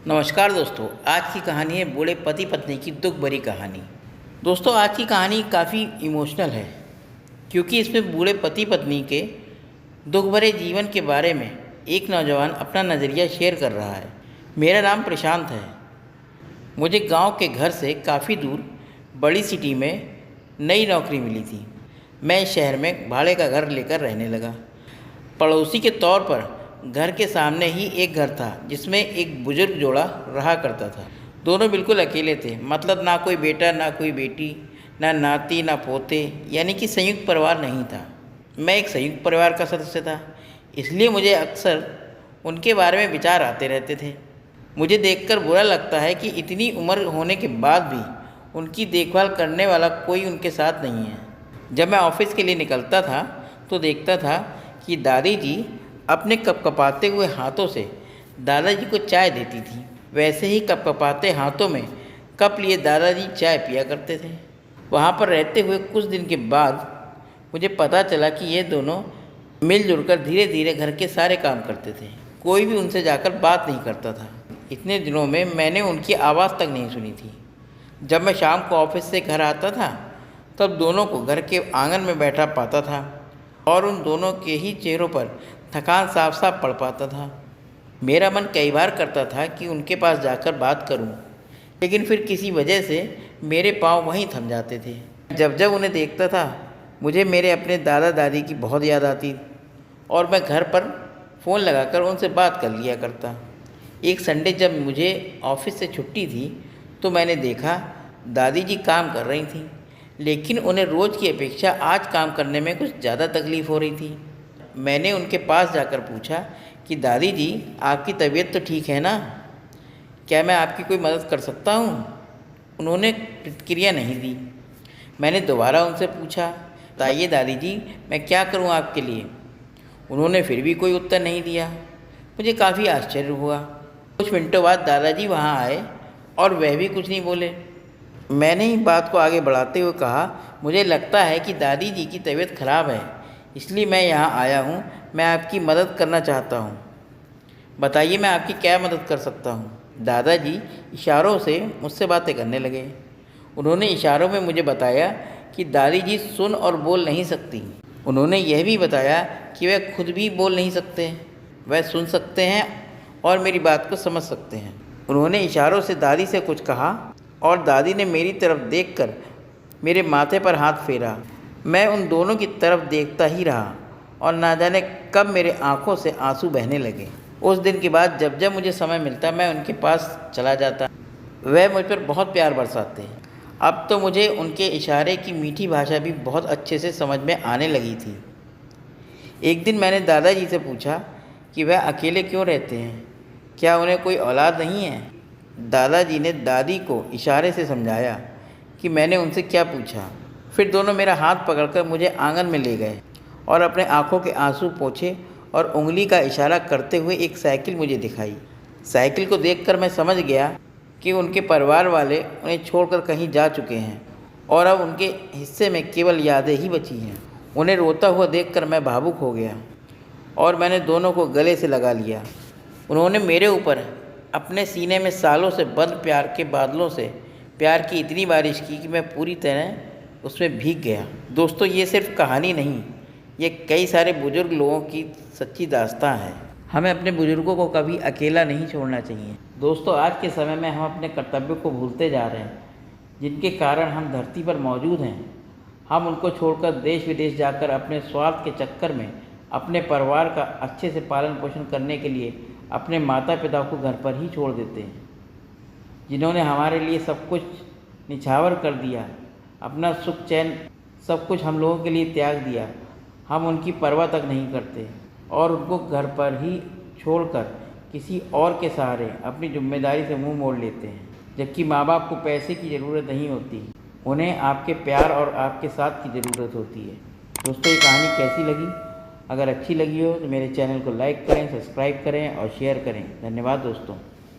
नमस्कार दोस्तों, आज की कहानी है बूढ़े पति पत्नी की दुख भरी कहानी। दोस्तों, आज की कहानी काफ़ी इमोशनल है क्योंकि इसमें बूढ़े पति पत्नी के दुख भरे जीवन के बारे में एक नौजवान अपना नज़रिया शेयर कर रहा है। मेरा नाम प्रशांत है। मुझे गांव के घर से काफ़ी दूर बड़ी सिटी में नई नौकरी मिली थी। मैं इस शहर में भाड़े का घर लेकर रहने लगा। पड़ोसी के तौर पर घर के सामने ही एक घर था जिसमें एक बुजुर्ग जोड़ा रहा करता था। दोनों बिल्कुल अकेले थे, मतलब ना कोई बेटा ना कोई बेटी, ना नाती ना पोते, यानी कि संयुक्त परिवार नहीं था। मैं एक संयुक्त परिवार का सदस्य था, इसलिए मुझे अक्सर उनके बारे में विचार आते रहते थे। मुझे देखकर बुरा लगता है कि इतनी उम्र होने के बाद भी उनकी देखभाल करने वाला कोई उनके साथ नहीं है। जब मैं ऑफिस के लिए निकलता था तो देखता था कि दादी जी अपने कपकपाते हुए हाथों से दादाजी को चाय देती थी। वैसे ही कपकपाते हाथों में कप लिए दादाजी चाय पिया करते थे। वहाँ पर रहते हुए कुछ दिन के बाद मुझे पता चला कि ये दोनों मिलजुल कर धीरे धीरे घर के सारे काम करते थे। कोई भी उनसे जाकर बात नहीं करता था। इतने दिनों में मैंने उनकी आवाज़ तक नहीं सुनी थी। जब मैं शाम को ऑफिस से घर आता था तब दोनों को घर के आंगन में बैठा पाता था और उन दोनों के ही चेहरों पर थकान साफ साफ पड़ पाता था। मेरा मन कई बार करता था कि उनके पास जाकर बात करूं, लेकिन फिर किसी वजह से मेरे पाँव वहीं थम जाते थे। जब जब उन्हें देखता था मुझे मेरे अपने दादा दादी की बहुत याद आती और मैं घर पर फ़ोन लगाकर उनसे बात कर लिया करता। एक संडे जब मुझे ऑफिस से छुट्टी थी तो मैंने देखा दादी जी काम कर रही थीं, लेकिन उन्हें रोज़ की अपेक्षा आज काम करने में कुछ ज़्यादा तकलीफ़ हो रही थी। मैंने उनके पास जाकर पूछा कि दादी जी, आपकी तबीयत तो ठीक है ना? क्या मैं आपकी कोई मदद कर सकता हूँ? उन्होंने प्रतिक्रिया नहीं दी। मैंने दोबारा उनसे पूछा, बताइए दादी जी, मैं क्या करूँ आपके लिए? उन्होंने फिर भी कोई उत्तर नहीं दिया। मुझे काफ़ी आश्चर्य हुआ। कुछ मिनटों बाद दादाजी वहाँ आए और वह भी कुछ नहीं बोले। मैंने ही बात को आगे बढ़ाते हुए कहा, मुझे लगता है कि दादी जी की तबीयत खराब है, इसलिए मैं यहाँ आया हूँ। मैं आपकी मदद करना चाहता हूँ। बताइए मैं आपकी क्या मदद कर सकता हूँ? दादाजी इशारों से मुझसे बातें करने लगे। उन्होंने इशारों में मुझे बताया कि दादी जी सुन और बोल नहीं सकती। उन्होंने यह भी बताया कि वह खुद भी बोल नहीं सकते, वह सुन सकते हैं और मेरी बात को समझ सकते हैं। उन्होंने इशारों से दादी से कुछ कहा और दादी ने मेरी तरफ देखकर मेरे माथे पर हाथ फेरा। मैं उन दोनों की तरफ देखता ही रहा और ना जाने कब मेरे आंखों से आंसू बहने लगे। उस दिन के बाद जब जब मुझे समय मिलता मैं उनके पास चला जाता। वह मुझ पर बहुत प्यार बरसाते हैं। अब तो मुझे उनके इशारे की मीठी भाषा भी बहुत अच्छे से समझ में आने लगी थी। एक दिन मैंने दादाजी से पूछा कि वह अकेले क्यों रहते हैं, क्या उन्हें कोई औलाद नहीं है? दादाजी ने दादी को इशारे से समझाया कि मैंने उनसे क्या पूछा। फिर दोनों मेरा हाथ पकड़कर मुझे आंगन में ले गए और अपने आंखों के आंसू पोंछे और उंगली का इशारा करते हुए एक साइकिल मुझे दिखाई। साइकिल को देखकर मैं समझ गया कि उनके परिवार वाले उन्हें छोड़कर कहीं जा चुके हैं और अब उनके हिस्से में केवल यादें ही बची हैं। उन्हें रोता हुआ देखकर मैं भावुक हो गया और मैंने दोनों को गले से लगा लिया। उन्होंने मेरे ऊपर अपने सीने में सालों से बंद प्यार के बादलों से प्यार की इतनी बारिश की कि मैं पूरी तरह उसमें भीग गया। दोस्तों, ये सिर्फ कहानी नहीं, ये कई सारे बुजुर्ग लोगों की सच्ची दास्तां है। हमें अपने बुजुर्गों को कभी अकेला नहीं छोड़ना चाहिए। दोस्तों, आज के समय में हम अपने कर्तव्यों को भूलते जा रहे हैं, जिनके कारण हम धरती पर मौजूद हैं। हम उनको छोड़कर देश विदेश जाकर अपने स्वार्थ के चक्कर में अपने परिवार का अच्छे से पालन पोषण करने के लिए अपने माता पिता को घर पर ही छोड़ देते हैं, जिन्होंने हमारे लिए सब कुछ निछावर कर दिया, अपना सुख चैन सब कुछ हम लोगों के लिए त्याग दिया। हम उनकी परवाह तक नहीं करते और उनको घर पर ही छोड़कर किसी और के सहारे अपनी जिम्मेदारी से मुंह मोड़ लेते हैं, जबकि माँ बाप को पैसे की ज़रूरत नहीं होती, उन्हें आपके प्यार और आपके साथ की ज़रूरत होती है। दोस्तों, ये कहानी कैसी लगी? अगर अच्छी लगी हो तो मेरे चैनल को लाइक करें, सब्सक्राइब करें और शेयर करें। धन्यवाद दोस्तों।